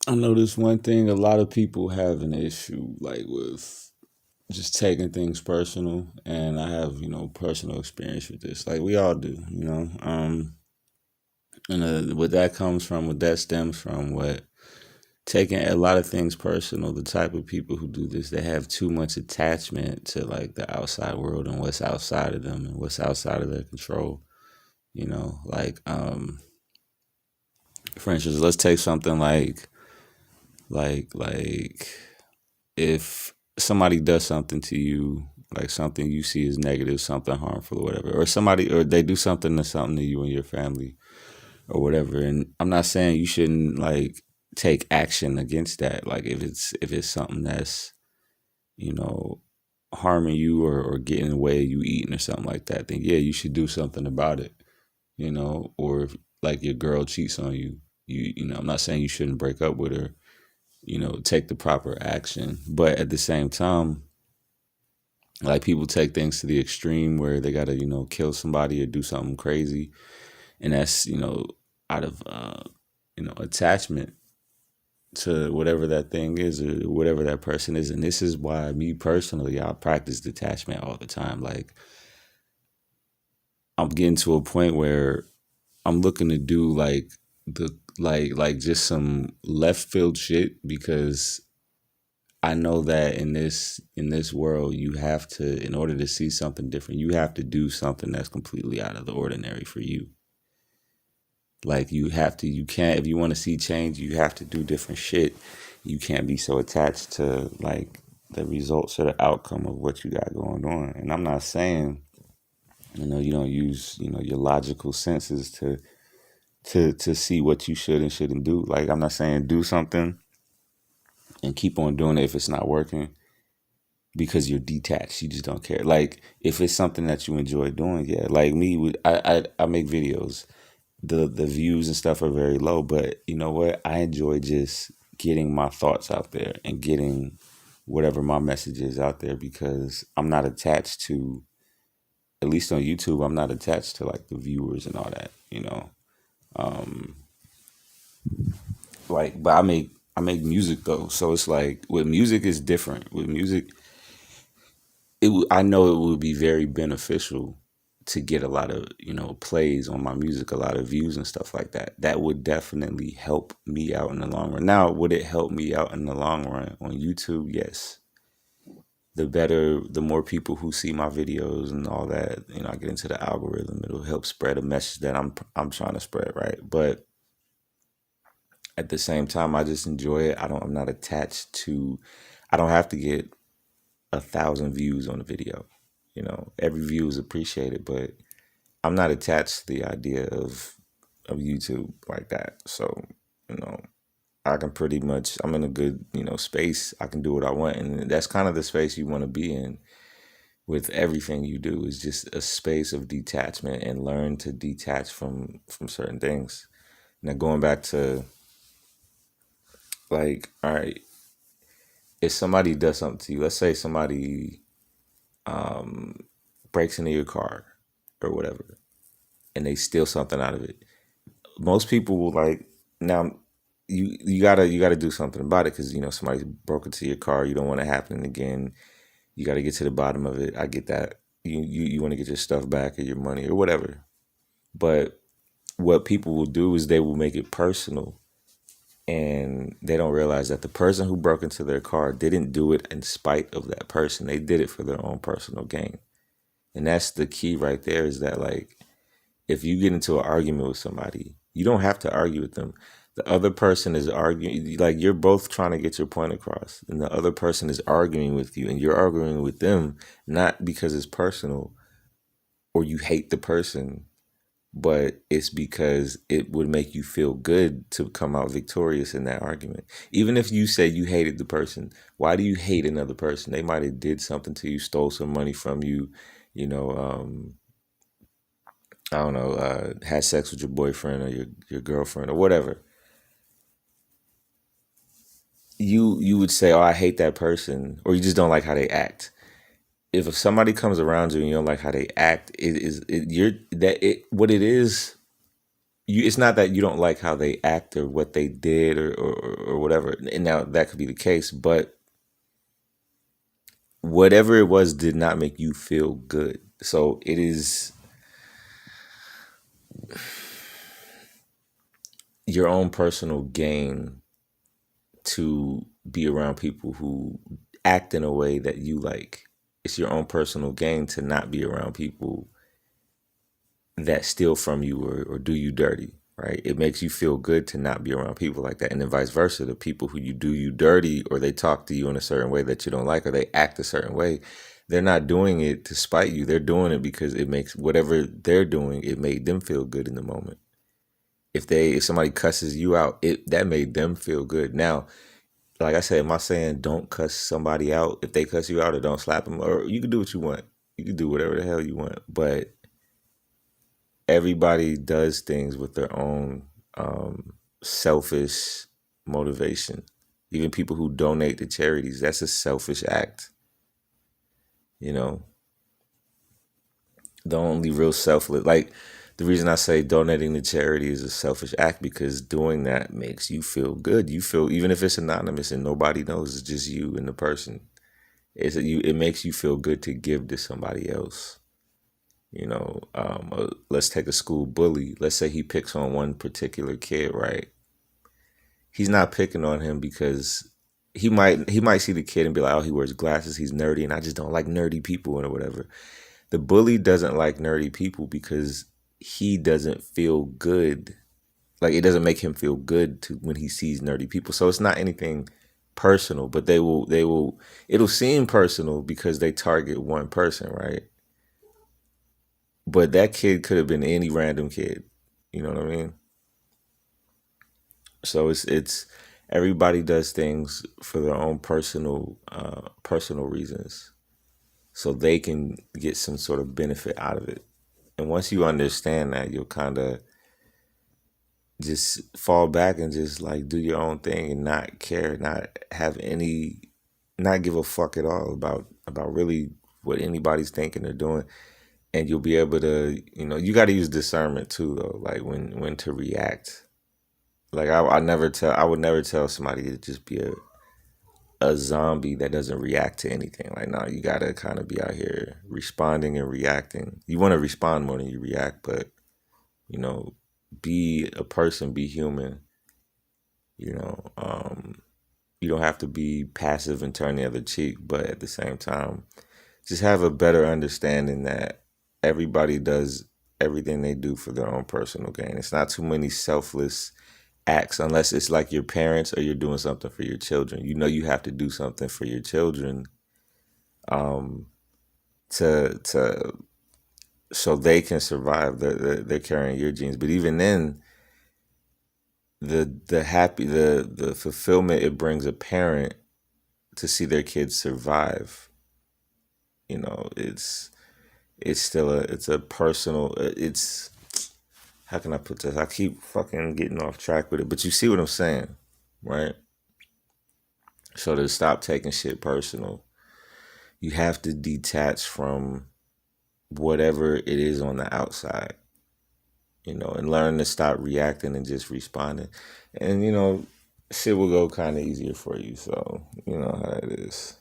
I know this one thing. A lot of people have an issue like with just taking things personal, and I have personal experience with this. Like we all do. And what that comes from, what that stems from, what taking a lot of things personal. The type of people who do this, they have too much attachment to like the outside world and what's outside of them and what's outside of their control. For instance, let's take something like if somebody does something to you, like something you see as negative, something harmful or whatever, or they do something to you and your family or whatever. And I'm not saying you shouldn't like take action against that. Like if it's something that's, you know, harming you or getting in the way of you eating or something like that, then yeah, you should do something about it. Or if like your girl cheats on you, I'm not saying you shouldn't break up with her, take the proper action. But at the same time, like people take things to the extreme where they gotta, kill somebody or do something crazy. And that's, out of attachment to whatever that thing is or whatever that person is. And this is why me personally, I practice detachment all the time. Like I'm getting to a point where I'm looking to do like just some left field shit because I know that in this world you have to, in order to see something different, you have to do something that's completely out of the ordinary for you. Like you can't, if you want to see change, you have to do different shit. You can't be so attached to like the results or the outcome of what you got going on. And I'm not saying, you don't use, your logical senses to see what you should and shouldn't do. Like I'm not saying do something and keep on doing it if it's not working because you're detached. You just don't care. Like if it's something that you enjoy doing, yeah. Like me, I make videos. The views and stuff are very low, but you know what? I enjoy just getting my thoughts out there and getting whatever my message is out there because I'm not attached to, at least on YouTube, I'm not attached to like the viewers and all that. Um, but I make music though, so it's like with music is different. With music, I know it would be very beneficial to get a lot of plays on my music, a lot of views and stuff like that. That would definitely help me out in the long run. Now, would it help me out in the long run on YouTube? Yes. The more people who see my videos and all that, I get into the algorithm. It'll help spread a message that I'm trying to spread, right? But at the same time, I just enjoy it. I'm not attached to. I don't have to get 1,000 views on a video. Every view is appreciated, but I'm not attached to the idea of YouTube like that. So, you know, I can pretty much I'm in a good, space. I can do what I want. And that's kind of the space you want to be in with everything you do is just a space of detachment and learn to detach from certain things. Now going back to like, all right, if somebody does something to you, let's say somebody breaks into your car or whatever, and they steal something out of it. Most people will like now you gotta do something about it because somebody broke into your car. You don't want it happening again. You got to get to the bottom of it. I get that. You want to get your stuff back or your money or whatever. But what people will do is they will make it personal, and they don't realize that the person who broke into their car didn't do it in spite of that person. They did it for their own personal gain. And that's the key right there is that like if you get into an argument with somebody, you don't have to argue with them. The other person is arguing, like you're both trying to get your point across, and the other person is arguing with you, and you're arguing with them, not because it's personal or you hate the person, but it's because it would make you feel good to come out victorious in that argument. Even if you say you hated the person, why do you hate another person? They might have did something to you, stole some money from you, you know, I don't know, had sex with your boyfriend or your girlfriend or whatever, you would say, "Oh, I hate that person," or you just don't like how they act. If somebody comes around you and you don't like how they act, it is it you're that it what it is. it's not that you don't like how they act or what they did or whatever. And now that could be the case, but whatever it was did not make you feel good. So it is your own personal gain to be around people who act in a way that you like. It's your own personal gain to not be around people that steal from you or do you dirty, right? It makes you feel good to not be around people like that. And then vice versa, the people who you do you dirty or they talk to you in a certain way that you don't like or they act a certain way, they're not doing it to spite you. They're doing it because it makes whatever they're doing, it made them feel good in the moment. If somebody cusses you out, it that made them feel good. Now, like I said, am I saying don't cuss somebody out if they cuss you out or don't slap them? Or you can do what you want. You can do whatever the hell you want. But everybody does things with their own selfish motivation. Even people who donate to charities, that's a selfish act. You know, the only real selfless, like the reason I say donating to charity is a selfish act because doing that makes you feel good. You feel, even if it's anonymous and nobody knows, it's just you and the person. It makes you feel good to give to somebody else. Let's take a school bully. Let's say he picks on one particular kid, right? He's not picking on him because he might see the kid and be like, oh, he wears glasses, he's nerdy, and I just don't like nerdy people or whatever. The bully doesn't like nerdy people because he doesn't feel good. Like it doesn't make him feel good to when he sees nerdy people. So it's not anything personal, but it'll seem personal because they target one person, right? But that kid could have been any random kid. You know what I mean? So it's everybody does things for their own personal reasons, so they can get some sort of benefit out of it. And once you understand that, you'll kind of just fall back and just like do your own thing and not care, not give a fuck at all about really what anybody's thinking or doing. And you'll be able to, you got to use discernment too, though, like when to react. Like I would never tell somebody to just be a zombie that doesn't react to anything. Like, no, you gotta kind of be out here responding and reacting. You want to respond more than you react, but you know, be a person, be human. You know, you don't have to be passive and turn the other cheek, but at the same time, just have a better understanding that everybody does everything they do for their own personal gain. It's not too many selfless acts unless it's like your parents or you're doing something for your children. You know you have to do something for your children um, to so they can survive. They're carrying your genes, but even then, the fulfillment it brings a parent to see their kids survive. It's still it's a personal. It's how can I put this? I keep fucking getting off track with it, but you see what I'm saying, right? So to stop taking shit personal, you have to detach from whatever it is on the outside, and learn to stop reacting and just responding. And, shit will go kind of easier for you. So, you know how it is.